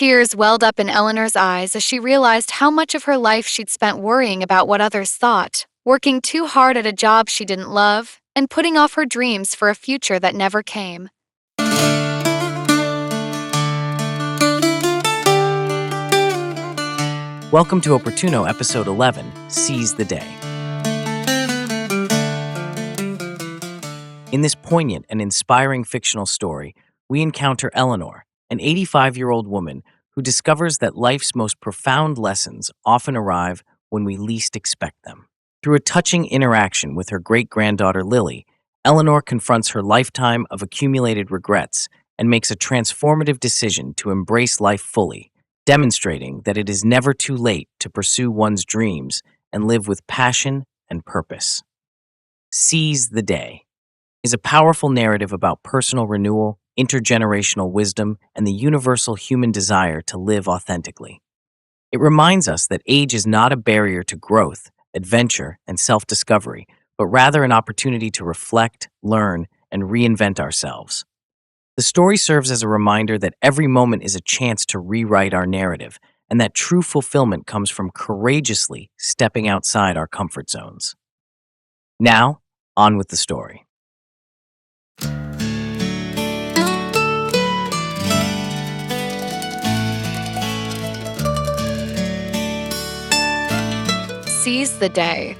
Tears welled up in Eleanor's eyes as she realized how much of her life she'd spent worrying about what others thought, working too hard at a job she didn't love, and putting off her dreams for a future that never came. Welcome to Opportuno Episode 11, Seize the Day. In this poignant and inspiring fictional story, we encounter Eleanor, an 85-year-old woman who discovers that life's most profound lessons often arrive when we least expect them. Through a touching interaction with her great-granddaughter Lily, Eleanor confronts her lifetime of accumulated regrets and makes a transformative decision to embrace life fully, demonstrating that it is never too late to pursue one's dreams and live with passion and purpose. Seize the Day is a powerful narrative about personal renewal, intergenerational wisdom, and the universal human desire to live authentically. It reminds us that age is not a barrier to growth, adventure, and self-discovery, but rather an opportunity to reflect, learn, and reinvent ourselves. The story serves as a reminder that every moment is a chance to rewrite our narrative, and that true fulfillment comes from courageously stepping outside our comfort zones. Now, on with the story. Seize the Day.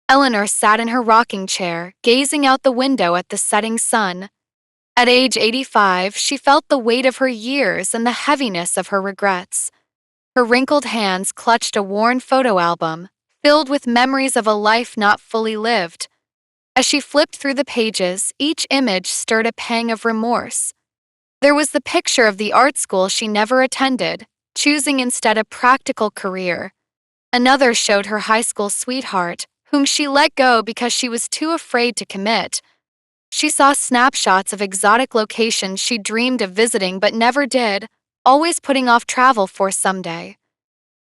Eleanor sat in her rocking chair, gazing out the window at the setting sun. At age 85, she felt the weight of her years and the heaviness of her regrets. Her wrinkled hands clutched a worn photo album, filled with memories of a life not fully lived. As she flipped through the pages, each image stirred a pang of remorse. There was the picture of the art school she never attended, choosing instead a practical career. Another showed her high school sweetheart, whom she let go because she was too afraid to commit. She saw snapshots of exotic locations she dreamed of visiting but never did, always putting off travel for someday.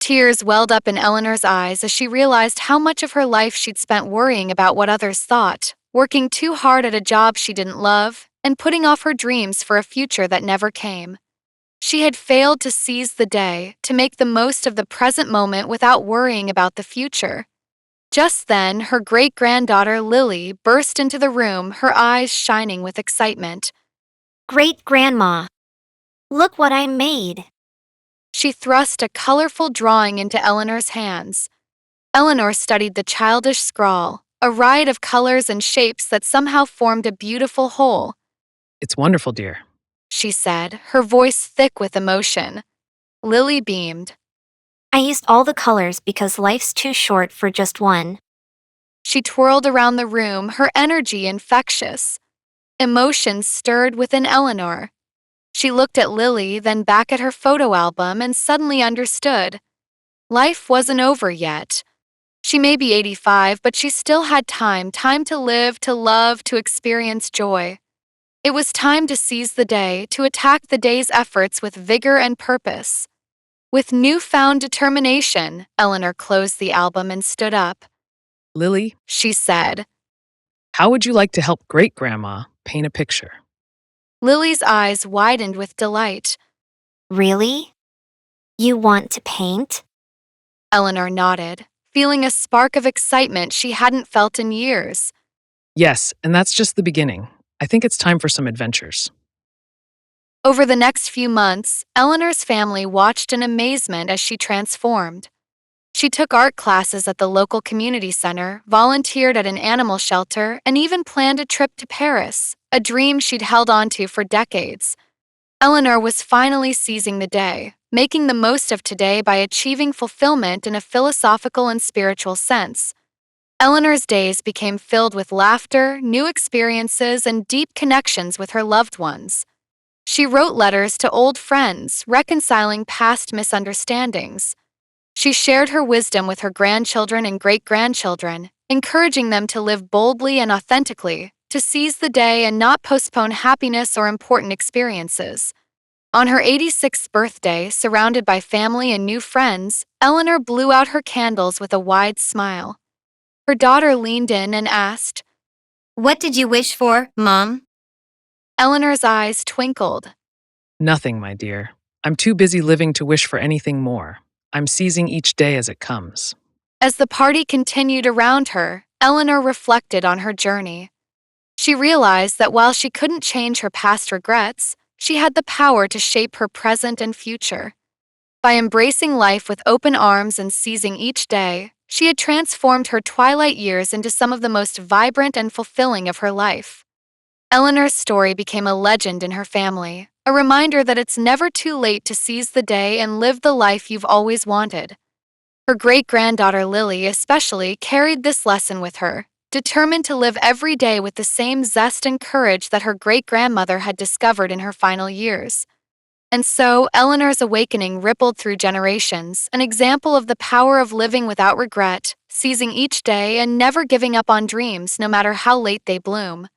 Tears welled up in Eleanor's eyes as she realized how much of her life she'd spent worrying about what others thought, working too hard at a job she didn't love, and putting off her dreams for a future that never came. She had failed to seize the day, to make the most of the present moment without worrying about the future. Just then, her great-granddaughter Lily burst into the room, her eyes shining with excitement. Great-grandma, look what I made. She thrust a colorful drawing into Eleanor's hands. Eleanor studied the childish scrawl, a riot of colors and shapes that somehow formed a beautiful whole. It's wonderful, dear, She said, her voice thick with emotion. Lily beamed. I used all the colors because life's too short for just one. She twirled around the room, her energy infectious. Emotions stirred within Eleanor. She looked at Lily, then back at her photo album, and suddenly understood. Life wasn't over yet. She may be 85, but she still had time to live, to love, to experience joy. It was time to seize the day, to attack the day's efforts with vigor and purpose. With newfound determination, Eleanor closed the album and stood up. Lily, She said. how would you like to help great-grandma paint a picture? Lily's eyes widened with delight. Really? You want to paint? Eleanor nodded, feeling a spark of excitement she hadn't felt in years. Yes, and that's just the beginning. I think it's time for some adventures. Over the next few months, Eleanor's family watched in amazement as she transformed. She took art classes at the local community center, volunteered at an animal shelter, and even planned a trip to Paris, a dream she'd held onto for decades. Eleanor was finally seizing the day, making the most of today by achieving fulfillment in a philosophical and spiritual sense. Eleanor's days became filled with laughter, new experiences, and deep connections with her loved ones. She wrote letters to old friends, reconciling past misunderstandings. She shared her wisdom with her grandchildren and great-grandchildren, encouraging them to live boldly and authentically, to seize the day and not postpone happiness or important experiences. On her 86th birthday, surrounded by family and new friends, Eleanor blew out her candles with a wide smile. Her daughter leaned in and asked, What did you wish for, Mom? Eleanor's eyes twinkled. Nothing, my dear. I'm too busy living to wish for anything more. I'm seizing each day as it comes. As the party continued around her, Eleanor reflected on her journey. She realized that while she couldn't change her past regrets, she had the power to shape her present and future. By embracing life with open arms and seizing each day, she had transformed her twilight years into some of the most vibrant and fulfilling of her life. Eleanor's story became a legend in her family, a reminder that it's never too late to seize the day and live the life you've always wanted. Her great-granddaughter Lily especially carried this lesson with her, determined to live every day with the same zest and courage that her great-grandmother had discovered in her final years. And so, Eleanor's awakening rippled through generations, an example of the power of living without regret, seizing each day and never giving up on dreams no matter how late they bloom.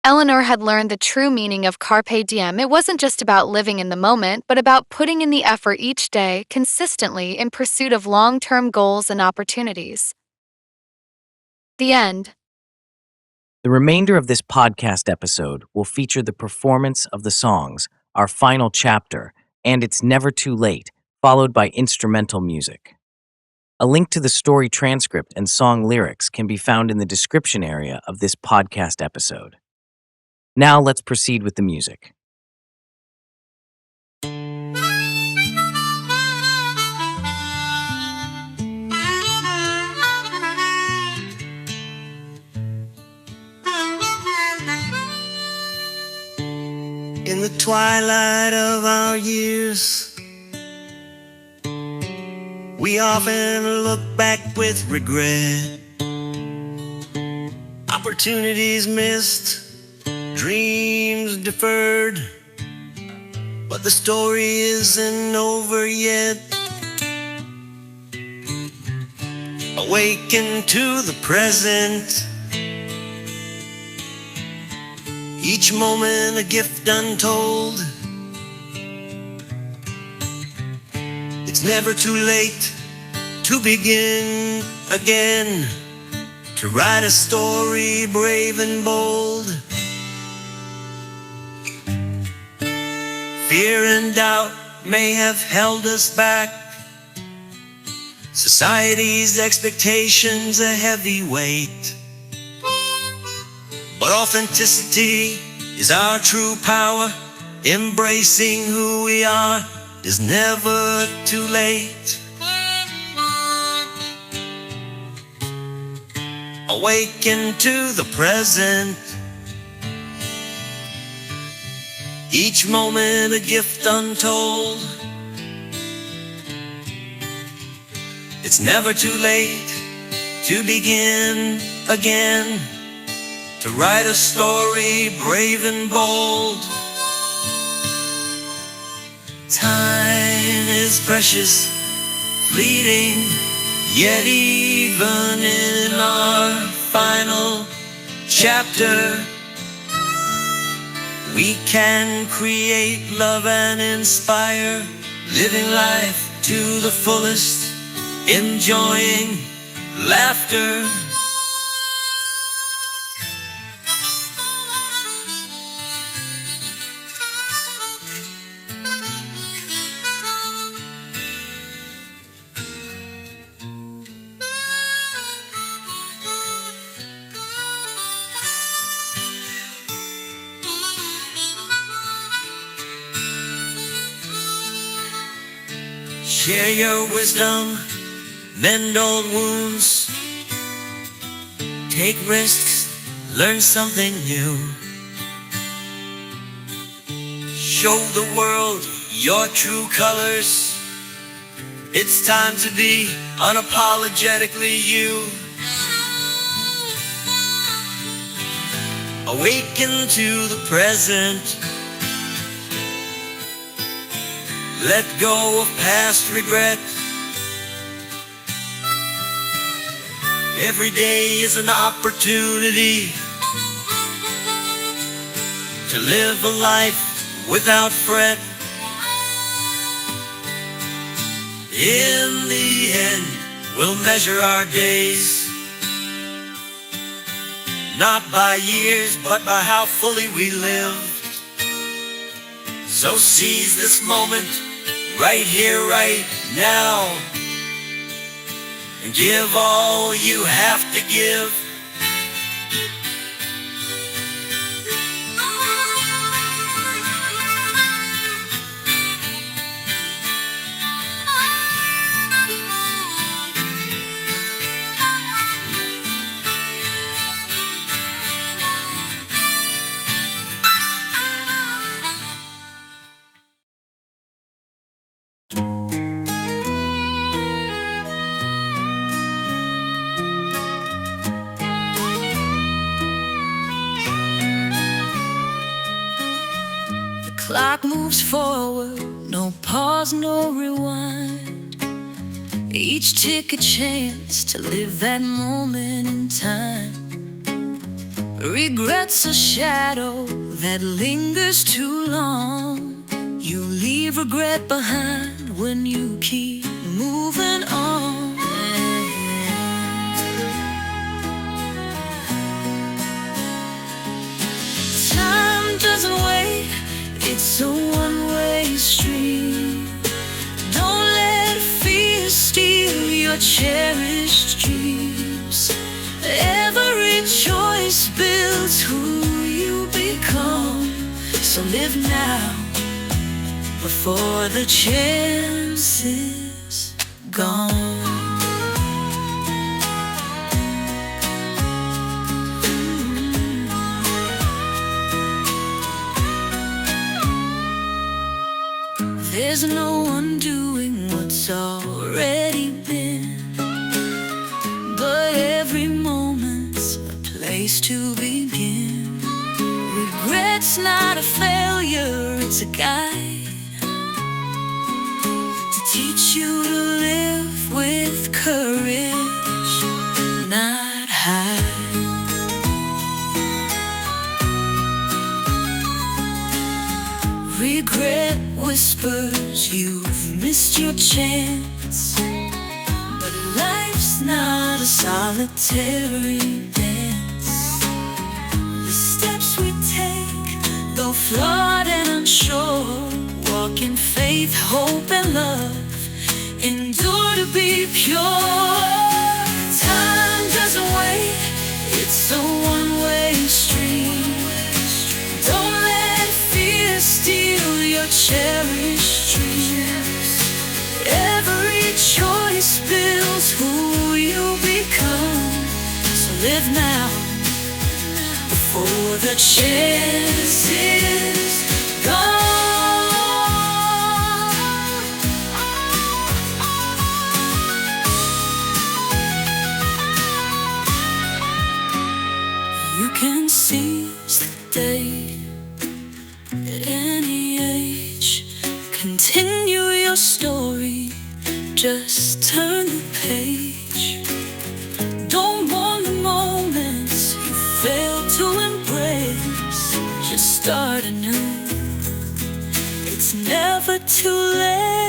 Eleanor had learned the true meaning of carpe diem. It wasn't just about living in the moment, but about putting in the effort each day, consistently, in pursuit of long-term goals and opportunities. The end. The remainder of this podcast episode will feature the performance of the songs, our final chapter, and It's Never Too Late, followed by instrumental music. A link to the story transcript and song lyrics can be found in the description area of this podcast episode. Now let's proceed with the music. In the twilight of our years, we often look back with regret. Opportunities missed, dreams deferred, but the story isn't over yet. Awaken to the present, each moment a gift untold. It's never too late to begin again, to write a story brave and bold. Fear and doubt may have held us back, society's expectations a heavy weight. But authenticity is our true power. Embracing who we are is never too late. Awaken to the present, each moment a gift untold. It's never too late to begin again, to write a story brave and bold. Time is precious, fleeting, yet even in our final chapter, we can create love and inspire, living life to the fullest, enjoying laughter. Share your wisdom, mend old wounds, take risks, learn something new. Show the world your true colors. It's time to be unapologetically you. Awaken to the present. Let go of past regret. Every day is an opportunity to live a life without fret. In the end, we'll measure our days, not by years, but by how fully we lived. So seize this moment, right here, right now, and give all you have to give. Clock moves forward, no pause, no rewind. Each tick a chance to live that moment in time. Regret's a shadow that lingers too long. You leave regret behind when you keep moving on. Time doesn't wait, it's a one-way street. Don't let fear steal your cherished dreams. Every choice builds who you become. So live now before the chance is gone. There's no undoing what's already been, but every moment's a place to begin. Regret's not a failure, it's a guide to teach you to live with courage, not hide. Regret whispers you've missed your chance, but life's not a solitary dance. The steps we take, though flawed and unsure, walk in faith, hope, and love, endure to be pure. Time doesn't wait, it's a one-way street. Don't let fear steal your cherished dreams. Every choice builds who you become. So live now before the chance is gone. You can seize the day at any age. Continue your story, just turn the page. Don't want the moments you failed to embrace. Just start anew, it's never too late.